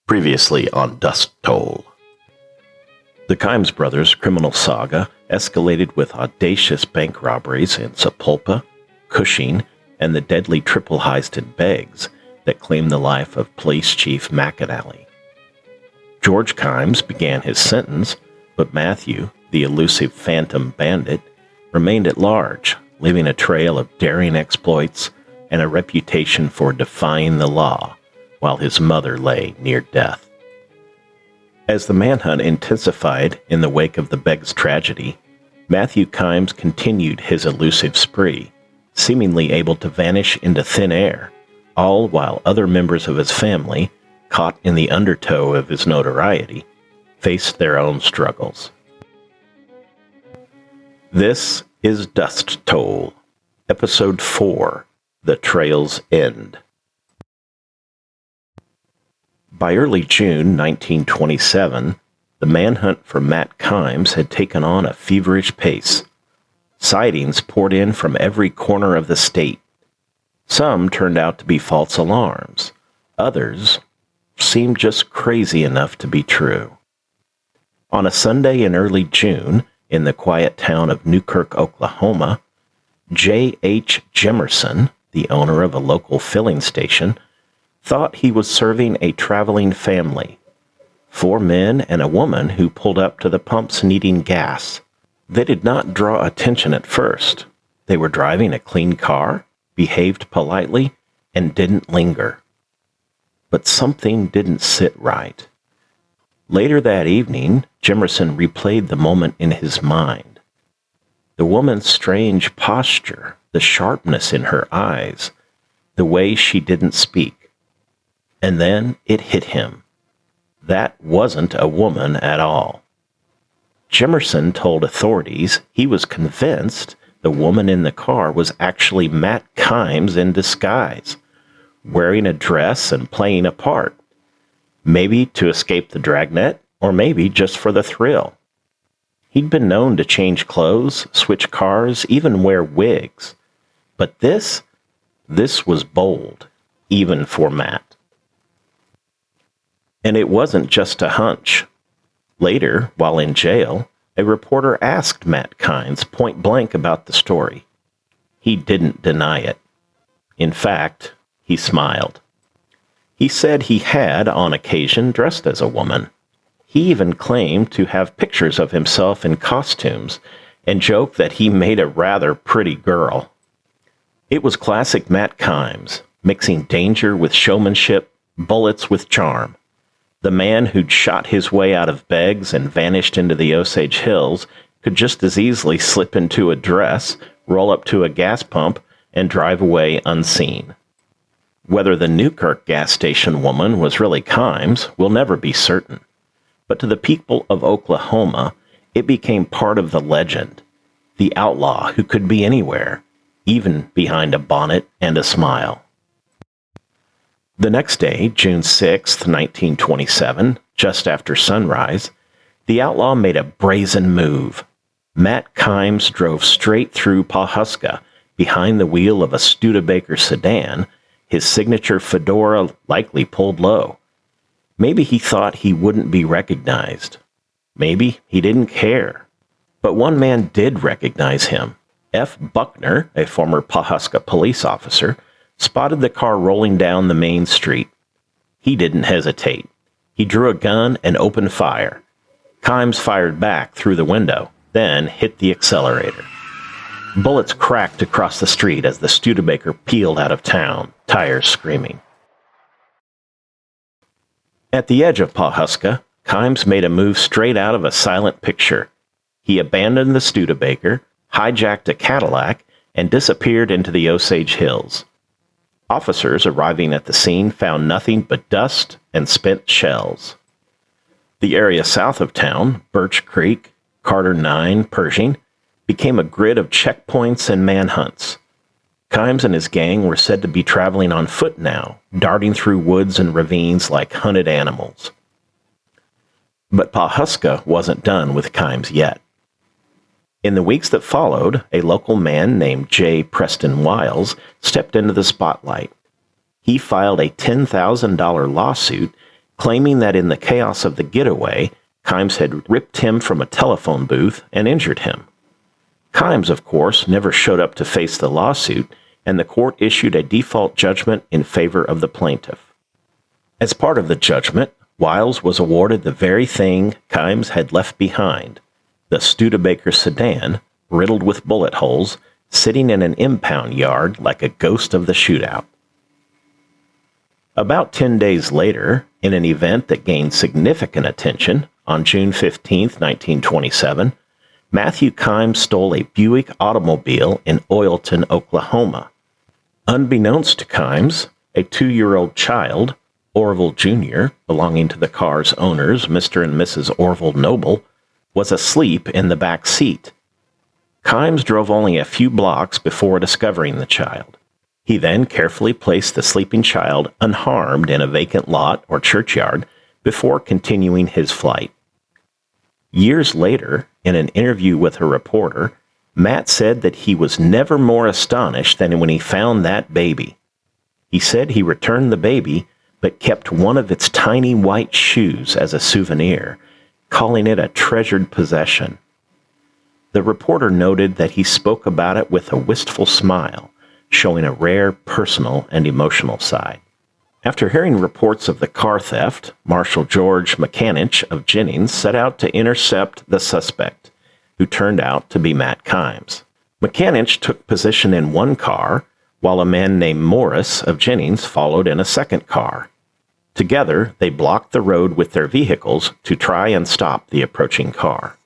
Previously on Dust Toll. The Kimes brothers' criminal saga escalated with audacious bank robberies in Sapulpa, Cushing, and the deadly triple heist in Beggs that claimed the life of Police Chief McAninch. George Kimes began his sentence, but Matthew, the elusive Phantom Bandit, remained at large, leaving a trail of daring exploits and a reputation for defying the law, while his mother lay near death. As the manhunt intensified in the wake of the Beggs tragedy, Matthew Kimes continued his elusive spree, seemingly able to vanish into thin air, all while other members of his family, caught in the undertow of his notoriety, faced their own struggles. This is Dust Toll, Episode 4, The Trail's End. By early June 1927, the manhunt for Matt Kimes had taken on a feverish pace. Sightings poured in from every corner of the state. Some turned out to be false alarms. Others seemed just crazy enough to be true. On a Sunday in early June, in the quiet town of Newkirk, Oklahoma, J.H. Jemerson, the owner of a local filling station, thought he was serving a traveling family. 4 men and a woman who pulled up to the pumps needing gas. They did not draw attention at first. They were driving a clean car, behaved politely, and didn't linger. But something didn't sit right. Later that evening, Jemerson replayed the moment in his mind. The woman's strange posture, the sharpness in her eyes, the way she didn't speak. And then it hit him. That wasn't a woman at all. Jemerson told authorities he was convinced the woman in the car was actually Matt Kimes in disguise, wearing a dress and playing a part. Maybe to escape the dragnet, or maybe just for the thrill. He'd been known to change clothes, switch cars, even wear wigs. But this was bold, even for Matt. And it wasn't just a hunch. Later, while in jail, a reporter asked Matt Kimes point blank about the story. He didn't deny it. In fact, he smiled. He said he had, on occasion, dressed as a woman. He even claimed to have pictures of himself in costumes and joked that he made a rather pretty girl. It was classic Matt Kimes, mixing danger with showmanship, bullets with charm. The man who'd shot his way out of Beggs and vanished into the Osage Hills could just as easily slip into a dress, roll up to a gas pump, and drive away unseen. Whether the Newkirk gas station woman was really Kimes will never be certain. But to the people of Oklahoma, it became part of the legend. The outlaw who could be anywhere, even behind a bonnet and a smile. The next day, June 6, 1927, just after sunrise, the outlaw made a brazen move. Matt Kimes drove straight through Pawhuska, behind the wheel of a Studebaker sedan, his signature fedora likely pulled low. Maybe he thought he wouldn't be recognized. Maybe he didn't care. But one man did recognize him. F. Buckner, a former Pawhuska police officer, spotted the car rolling down the main street. He didn't hesitate. He drew a gun and opened fire. Kimes fired back through the window, then hit the accelerator. Bullets cracked across the street as the Studebaker peeled out of town, tires screaming. At the edge of Pawhuska, Kimes made a move straight out of a silent picture. He abandoned the Studebaker, hijacked a Cadillac, and disappeared into the Osage Hills. Officers arriving at the scene found nothing but dust and spent shells. The area south of town, Birch Creek, Carter 9, Pershing, became a grid of checkpoints and manhunts. Kimes and his gang were said to be traveling on foot now, darting through woods and ravines like hunted animals. But Pawhuska wasn't done with Kimes yet. In the weeks that followed, a local man named J. Preston Wiles stepped into the spotlight. He filed a $10,000 lawsuit claiming that in the chaos of the getaway, Kimes had ripped him from a telephone booth and injured him. Kimes, of course, never showed up to face the lawsuit, and the court issued a default judgment in favor of the plaintiff. As part of the judgment, Wiles was awarded the very thing Kimes had left behind, the Studebaker sedan, riddled with bullet holes, sitting in an impound yard like a ghost of the shootout. About 10 days later, in an event that gained significant attention, on June 15, 1927, Matthew Kimes stole a Buick automobile in Oilton, Oklahoma. Unbeknownst to Kimes, a 2-year-old child, Orville Jr., belonging to the car's owners, Mr. and Mrs. Orville Noble, was asleep in the back seat. Kimes drove only a few blocks before discovering the child. He then carefully placed the sleeping child unharmed in a vacant lot or churchyard before continuing his flight. Years later, in an interview with a reporter, Matt said that he was never more astonished than when he found that baby. He said he returned the baby, but kept one of its tiny white shoes as a souvenir, calling it a treasured possession. The reporter noted that he spoke about it with a wistful smile, showing a rare personal and emotional side. After hearing reports of the car theft, Marshal George McAninch of Jennings set out to intercept the suspect, who turned out to be Matt Kimes. McAninch took position in one car, while a man named Morris of Jennings followed in a second car. Together, they blocked the road with their vehicles to try and stop the approaching car.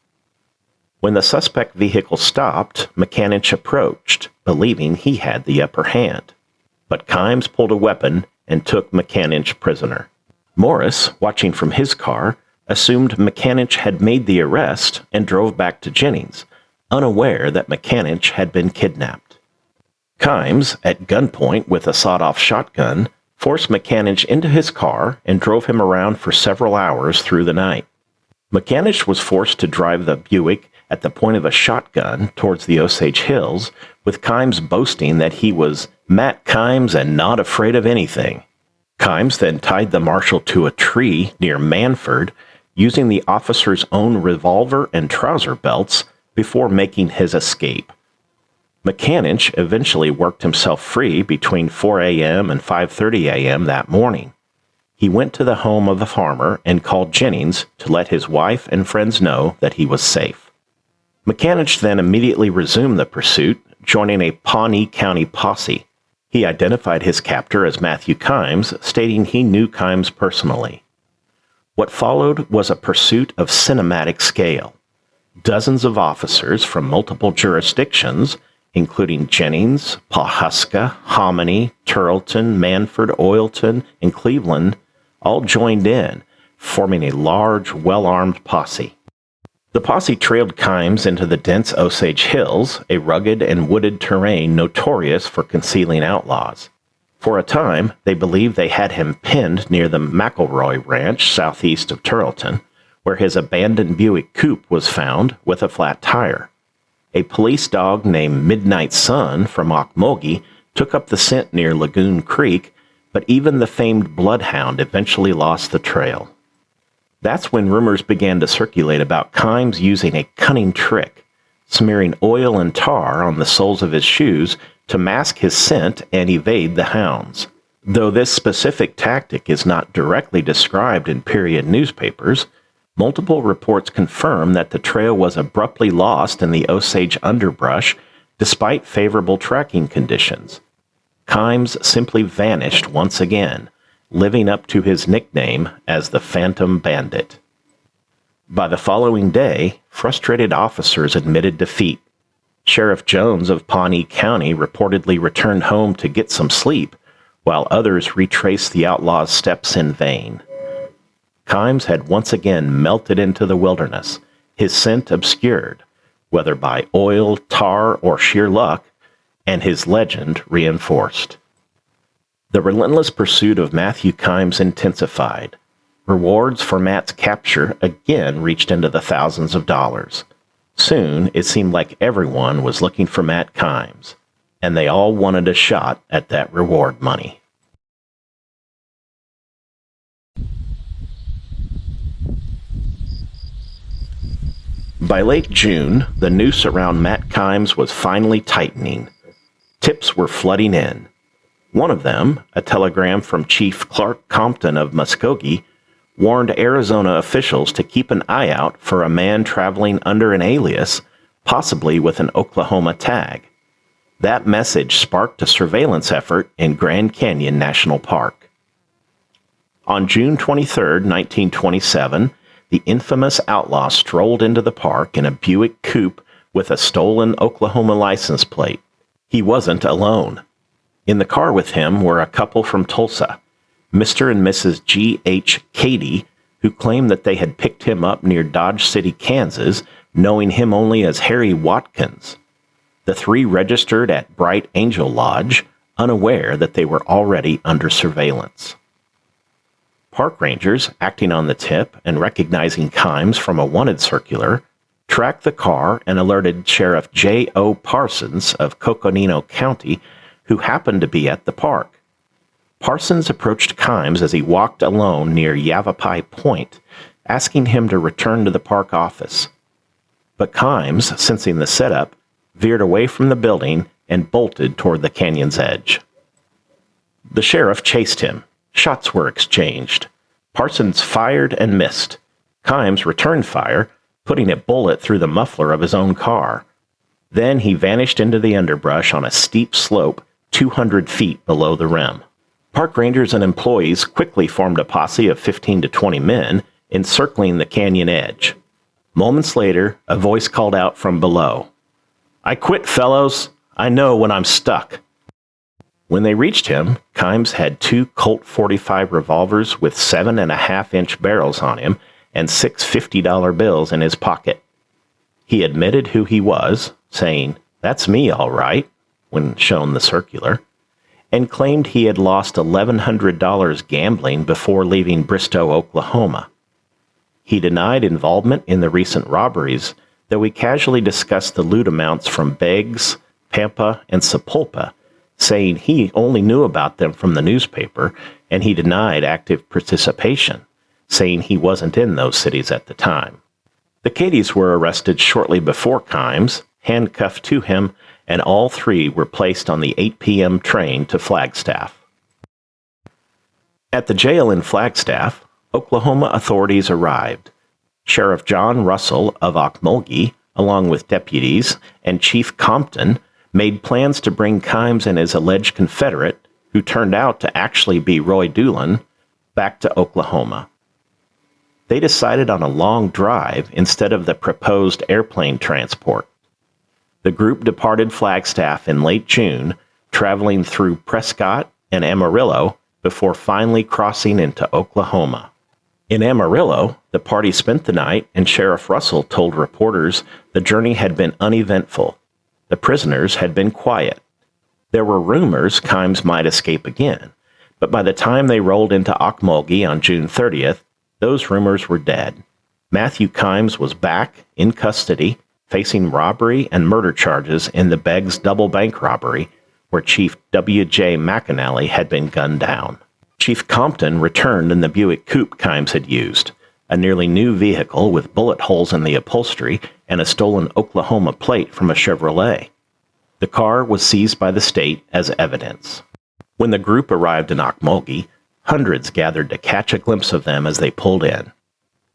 When the suspect vehicle stopped, McAninch approached, believing he had the upper hand. But Kimes pulled a weapon and took McAninch prisoner. Morris, watching from his car, assumed McAninch had made the arrest and drove back to Jennings, unaware that McAninch had been kidnapped. Kimes, at gunpoint with a sawed-off shotgun, forced McAninch into his car and drove him around for several hours through the night. McAninch was forced to drive the Buick at the point of a shotgun towards the Osage Hills, with Kimes boasting that he was Matt Kimes and not afraid of anything. Kimes then tied the marshal to a tree near Manford, using the officer's own revolver and trouser belts before making his escape. McAninch eventually worked himself free between 4 a.m. and 5:30 a.m. that morning. He went to the home of the farmer and called Jennings to let his wife and friends know that he was safe. McAninch then immediately resumed the pursuit, joining a Pawnee County posse. He identified his captor as Matthew Kimes, stating he knew Kimes personally. What followed was a pursuit of cinematic scale. Dozens of officers from multiple jurisdictions, including Jennings, Pawhuska, Hominy, Turleton, Manford, Oilton, and Cleveland, all joined in, forming a large, well-armed posse. The posse trailed Kimes into the dense Osage Hills, a rugged and wooded terrain notorious for concealing outlaws. For a time, they believed they had him pinned near the McElroy Ranch southeast of Turleton, where his abandoned Buick coupe was found with a flat tire. A police dog named Midnight Sun from Okmulgee took up the scent near Lagoon Creek, but even the famed bloodhound eventually lost the trail. That's when rumors began to circulate about Kimes using a cunning trick, smearing oil and tar on the soles of his shoes to mask his scent and evade the hounds. Though this specific tactic is not directly described in period newspapers, multiple reports confirm that the trail was abruptly lost in the Osage underbrush despite favorable tracking conditions. Kimes simply vanished once again, living up to his nickname as the Phantom Bandit. By the following day, frustrated officers admitted defeat. Sheriff Jones of Pawnee County reportedly returned home to get some sleep, while others retraced the outlaw's steps in vain. Kimes had once again melted into the wilderness, his scent obscured, whether by oil, tar, or sheer luck, and his legend reinforced. The relentless pursuit of Matthew Kimes intensified. Rewards for Matt's capture again reached into the thousands of dollars. Soon, it seemed like everyone was looking for Matt Kimes, and they all wanted a shot at that reward money. By late June, the noose around Matt Kimes was finally tightening. Tips were flooding in. One of them, a telegram from Chief Clark Compton of Muskogee, warned Arizona officials to keep an eye out for a man traveling under an alias, possibly with an Oklahoma tag. That message sparked a surveillance effort in Grand Canyon National Park. On June 23, 1927, the infamous outlaw strolled into the park in a Buick coupe with a stolen Oklahoma license plate. He wasn't alone. In the car with him were a couple from Tulsa, Mr. and Mrs. G.H. Cady, who claimed that they had picked him up near Dodge City, Kansas, knowing him only as Harry Watkins. The three registered at Bright Angel Lodge, unaware that they were already under surveillance. Park rangers, acting on the tip and recognizing Kimes from a wanted circular, tracked the car and alerted Sheriff J.O. Parsons of Coconino County, who happened to be at the park. Parsons approached Kimes as he walked alone near Yavapai Point, asking him to return to the park office. But Kimes, sensing the setup, veered away from the building and bolted toward the canyon's edge. The sheriff chased him. Shots were exchanged. Parsons fired and missed. Kimes returned fire, putting a bullet through the muffler of his own car. Then he vanished into the underbrush on a steep slope 200 feet below the rim. Park rangers and employees quickly formed a posse of 15 to 20 men, encircling the canyon edge. Moments later, a voice called out from below, "I quit, fellows. I know when I'm stuck." When they reached him, Kimes had two Colt .45 revolvers with 7.5-inch barrels on him and 6 $50 bills in his pocket. He admitted who he was, saying, "That's me, all right," when shown the circular, and claimed he had lost $1,100 gambling before leaving Bristow, Oklahoma. He denied involvement in the recent robberies, though he casually discussed the loot amounts from Beggs, Pampa, and Sapulpa, saying he only knew about them from the newspaper, and he denied active participation, saying he wasn't in those cities at the time. The Cadys were arrested shortly before Kimes, handcuffed to him, and all three were placed on the 8 p.m. train to Flagstaff. At the jail in Flagstaff, Oklahoma authorities arrived. Sheriff John Russell of Ocmulgee, along with deputies, and Chief Compton, made plans to bring Kimes and his alleged Confederate, who turned out to actually be Roy Doolin, back to Oklahoma. They decided on a long drive instead of the proposed airplane transport. The group departed Flagstaff in late June, traveling through Prescott and Amarillo before finally crossing into Oklahoma. In Amarillo, the party spent the night, and Sheriff Russell told reporters the journey had been uneventful. The prisoners had been quiet. There were rumors Kimes might escape again, but by the time they rolled into Ocmulgee on June 30th, those rumors were dead. Matthew Kimes was back in custody, facing robbery and murder charges in the Beggs double bank robbery, where Chief W.J. McAninch had been gunned down. Chief Compton returned in the Buick coupe Kimes had used, a nearly new vehicle with bullet holes in the upholstery and a stolen Oklahoma plate from a Chevrolet. The car was seized by the state as evidence. When the group arrived in Ocmulgee, hundreds gathered to catch a glimpse of them as they pulled in.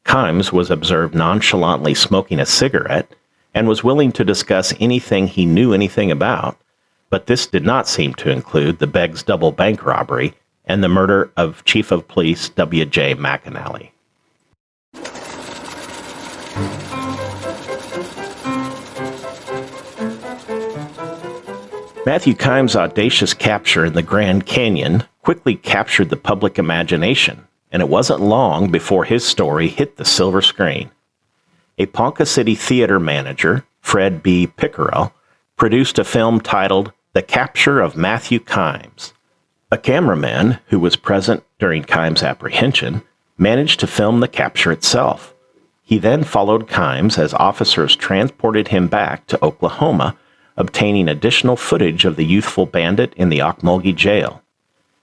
Kimes was observed nonchalantly smoking a cigarette and was willing to discuss anything he knew anything about, but this did not seem to include the Beggs double bank robbery and the murder of Chief of Police W.J. McAninch. Matthew Kimes' audacious capture in the Grand Canyon quickly captured the public imagination, and it wasn't long before his story hit the silver screen. A Ponca City theater manager, Fred B. Pickerel, produced a film titled The Capture of Matthew Kimes. A cameraman who was present during Kimes' apprehension managed to film the capture itself. He then followed Kimes as officers transported him back to Oklahoma, obtaining additional footage of the youthful bandit in the Ocmulgee jail.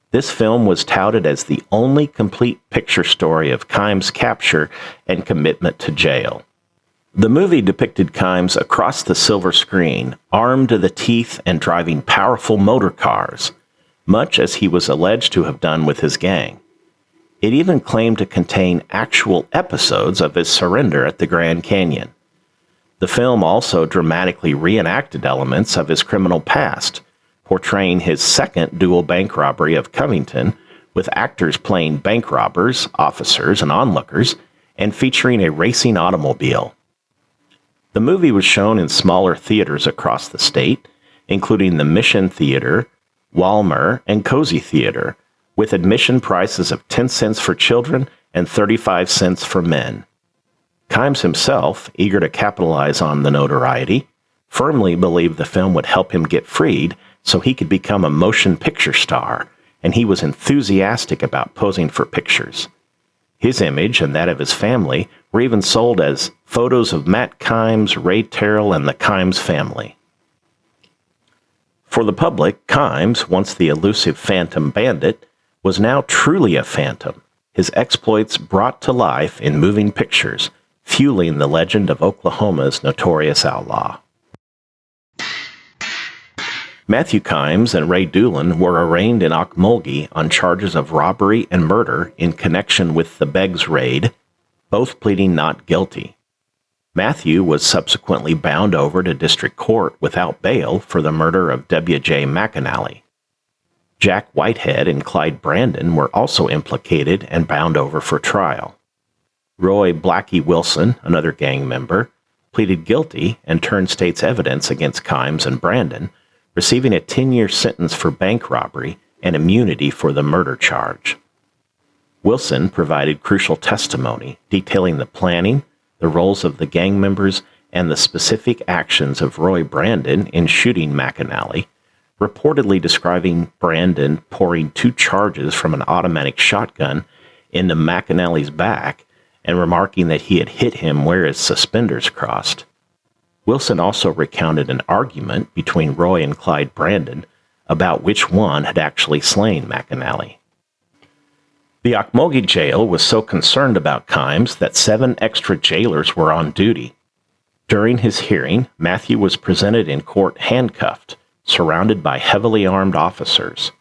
This film was touted as the only complete picture story of Kimes' capture and commitment to jail. The movie depicted Kimes across the silver screen, armed to the teeth and driving powerful motor cars, much as he was alleged to have done with his gang. It even claimed to contain actual episodes of his surrender at the Grand Canyon. The film also dramatically reenacted elements of his criminal past, portraying his second dual bank robbery of Covington, with actors playing bank robbers, officers, and onlookers, and featuring a racing automobile. The movie was shown in smaller theaters across the state, including the Mission Theater, Walmer, and Cozy Theater, with admission prices of 10 cents for children and 35 cents for men. Kimes himself, eager to capitalize on the notoriety, firmly believed the film would help him get freed so he could become a motion picture star, and he was enthusiastic about posing for pictures. His image and that of his family were even sold as photos of Matt Kimes, Ray Terrell, and the Kimes family. For the public, Kimes, once the elusive Phantom Bandit, was now truly a phantom, his exploits brought to life in moving pictures, fueling the legend of Oklahoma's notorious outlaw. Matthew Kimes and Ray Doolin were arraigned in Ocmulgee on charges of robbery and murder in connection with the Beggs raid, both pleading not guilty. Matthew was subsequently bound over to district court without bail for the murder of W.J. McAninch. Jack Whitehead and Clyde Brandon were also implicated and bound over for trial. Roy Blackie Wilson, another gang member, pleaded guilty and turned state's evidence against Kimes and Brandon, receiving a 10-year sentence for bank robbery and immunity for the murder charge. Wilson provided crucial testimony detailing the planning, the roles of the gang members, and the specific actions of Roy Brandon in shooting McAninch, reportedly describing Brandon pouring 2 charges from an automatic shotgun into McAninch's back and remarking that he had hit him where his suspenders crossed. Wilson also recounted an argument between Roy and Clyde Brandon about which one had actually slain McAninch. The Ocmulgee jail was so concerned about Kimes that 7 extra jailers were on duty. During his hearing, Matthew was presented in court handcuffed, surrounded by heavily armed officers.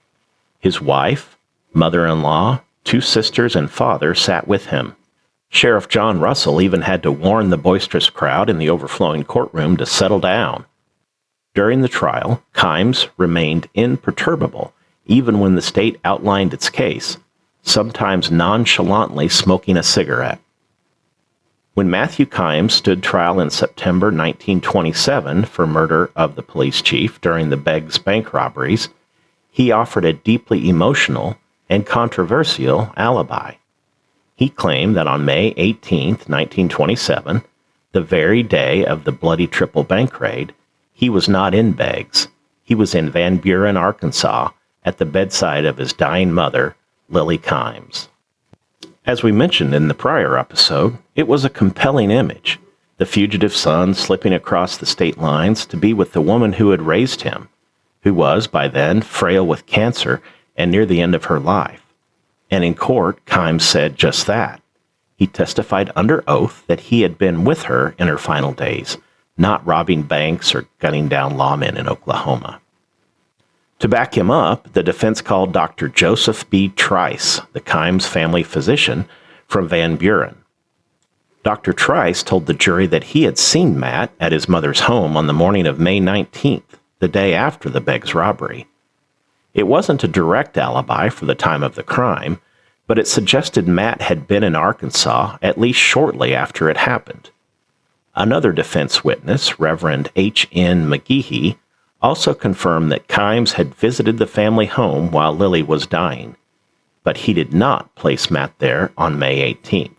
His wife, mother-in-law, 2 sisters, and father sat with him. Sheriff John Russell even had to warn the boisterous crowd in the overflowing courtroom to settle down. During the trial, Kimes remained imperturbable, even when the state outlined its case, sometimes nonchalantly smoking a cigarette. When Matthew Kimes stood trial in September 1927 for murder of the police chief during the Beggs bank robberies, he offered a deeply emotional and controversial alibi. He claimed that on May 18, 1927, the very day of the bloody triple bank raid, he was not in Beggs. He was in Van Buren, Arkansas, at the bedside of his dying mother, Lily Kimes. As we mentioned in the prior episode, it was a compelling image, the fugitive son slipping across the state lines to be with the woman who had raised him, who was, by then, frail with cancer and near the end of her life. And in court, Kimes said just that. He testified under oath that he had been with her in her final days, not robbing banks or gunning down lawmen in Oklahoma. To back him up, the defense called Dr. Joseph B. Trice, the Kimes family physician, from Van Buren. Dr. Trice told the jury that he had seen Matt at his mother's home on the morning of May 19th, the day after the Beggs robbery. It wasn't a direct alibi for the time of the crime, but it suggested Matt had been in Arkansas at least shortly after it happened. Another defense witness, Reverend H.N. McGehee, also confirmed that Kimes had visited the family home while Lily was dying, but he did not place Matt there on May 18th.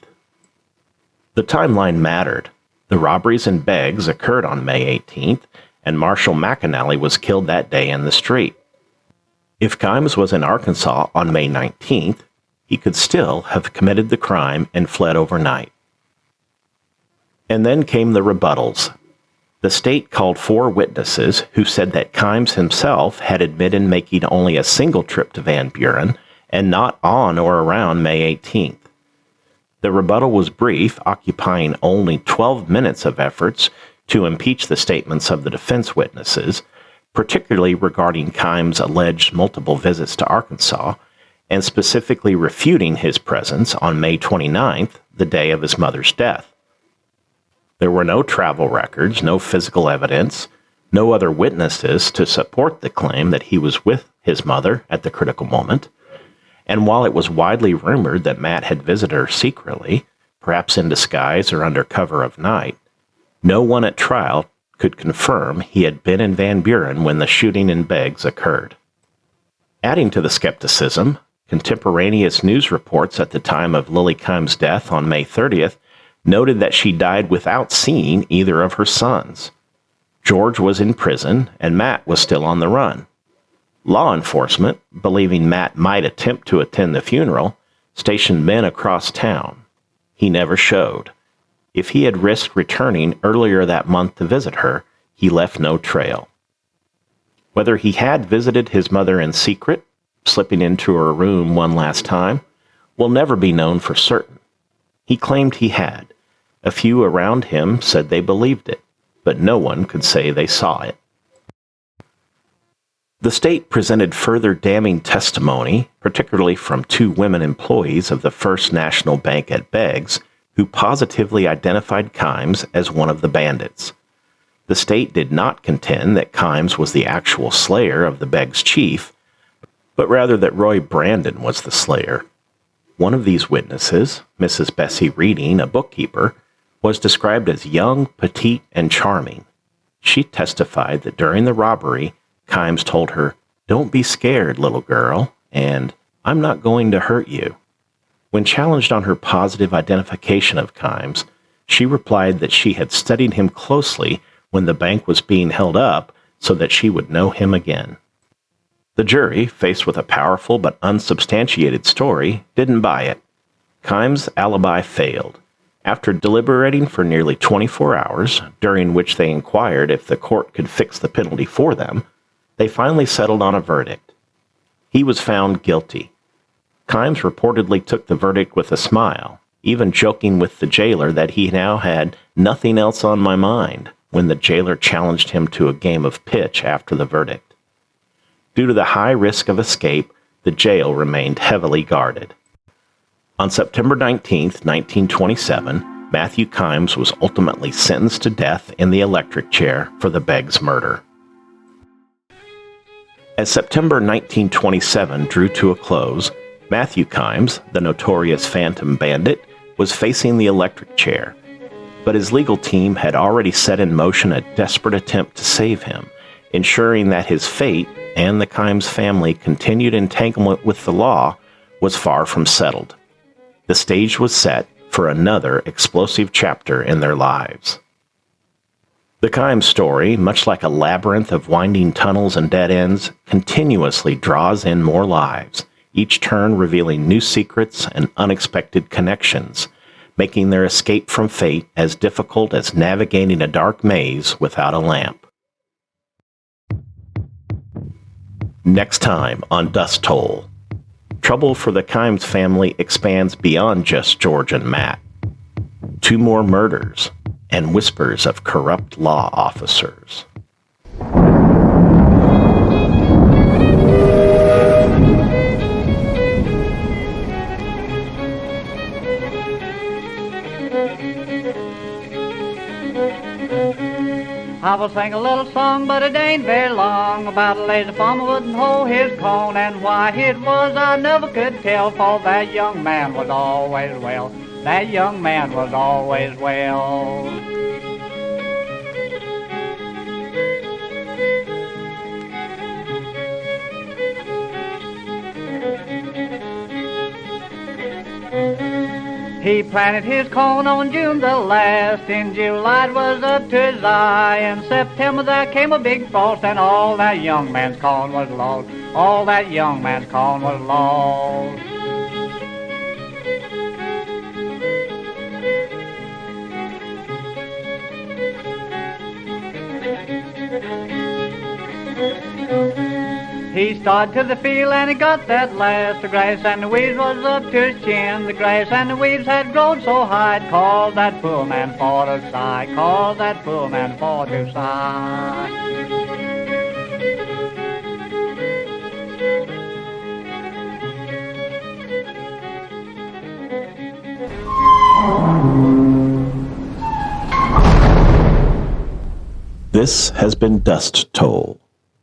The timeline mattered. The robberies in Beggs occurred on May 18th, and Marshal McAninch was killed that day in the street. If Kimes was in Arkansas on May 19th, he could still have committed the crime and fled overnight. And then came the rebuttals. The state called 4 witnesses who said that Kimes himself had admitted making only a single trip to Van Buren and not on or around May 18th. The rebuttal was brief, occupying only 12 minutes of efforts to impeach the statements of the defense witnesses, particularly regarding Kimes' alleged multiple visits to Arkansas, and specifically refuting his presence on May 29th, the day of his mother's death. There were no travel records, no physical evidence, no other witnesses to support the claim that he was with his mother at the critical moment. And while it was widely rumored that Matt had visited her secretly, perhaps in disguise or under cover of night, no one at trial could confirm he had been in Van Buren when the shooting in Beggs occurred. Adding to the skepticism, contemporaneous news reports at the time of Lily Kimes' death on May 30th noted that she died without seeing either of her sons. George was in prison, and Matt was still on the run. Law enforcement, believing Matt might attempt to attend the funeral, stationed men across town. He never showed. If he had risked returning earlier that month to visit her, he left no trail. Whether he had visited his mother in secret, slipping into her room one last time, will never be known for certain. He claimed he had. A few around him said they believed it, but no one could say they saw it. The state presented further damning testimony, particularly from two women employees of the First National Bank at Beggs, who positively identified Kimes as one of the bandits. The state did not contend that Kimes was the actual slayer of the Beggs chief, but rather that Roy Brandon was the slayer. One of these witnesses, Mrs. Bessie Reading, a bookkeeper, was described as young, petite, and charming. She testified that during the robbery, Kimes told her, "Don't be scared, little girl," and "I'm not going to hurt you." When challenged on her positive identification of Kimes, she replied that she had studied him closely when the bank was being held up so that she would know him again. The jury, faced with a powerful but unsubstantiated story, didn't buy it. Kimes' alibi failed. After deliberating for nearly 24 hours, during which they inquired if the court could fix the penalty for them, they finally settled on a verdict. He was found guilty. Kimes reportedly took the verdict with a smile, even joking with the jailer that he now had nothing else on my mind when the jailer challenged him to a game of pitch after the verdict. Due to the high risk of escape, the jail remained heavily guarded. On September 19, 1927, Matthew Kimes was ultimately sentenced to death in the electric chair for the Beggs murder. As September 1927 drew to a close, Matthew Kimes, the notorious Phantom Bandit, was facing the electric chair, but his legal team had already set in motion a desperate attempt to save him, ensuring that his fate and the Kimes family continued entanglement with the law was far from settled. The stage was set for another explosive chapter in their lives. The Kimes story, much like a labyrinth of winding tunnels and dead ends, continuously draws in more lives, each turn revealing new secrets and unexpected connections, making their escape from fate as difficult as navigating a dark maze without a lamp. Next time on Dust Toll, trouble for the Kimes family expands beyond just George and Matt. 2 more murders and whispers of corrupt law officers. I will sing a little song, but it ain't very long, about a lazy farmer wouldn't hold his corn, and why it was I never could tell, for that young man was always well. That young man was always well. He planted his corn on June the last. In July it was up to his eye. In September there came a big frost, and all that young man's corn was lost. All that young man's corn was lost. He started to the field and he got that last. The grass and the weeds was up to his chin. The grass and the weeds had grown so high. It called that poor man for to sigh. Called that poor man for to sigh. This has been Dust Toll,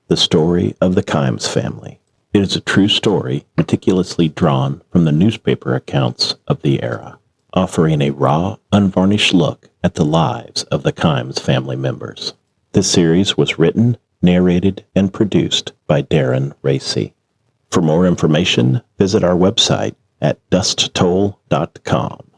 the story of the Kimes family. It is a true story meticulously drawn from the newspaper accounts of the era, offering a raw, unvarnished look at the lives of the Kimes family members. This series was written, narrated, and produced by Darren Racy. For more information, visit our website at dusttoll.com.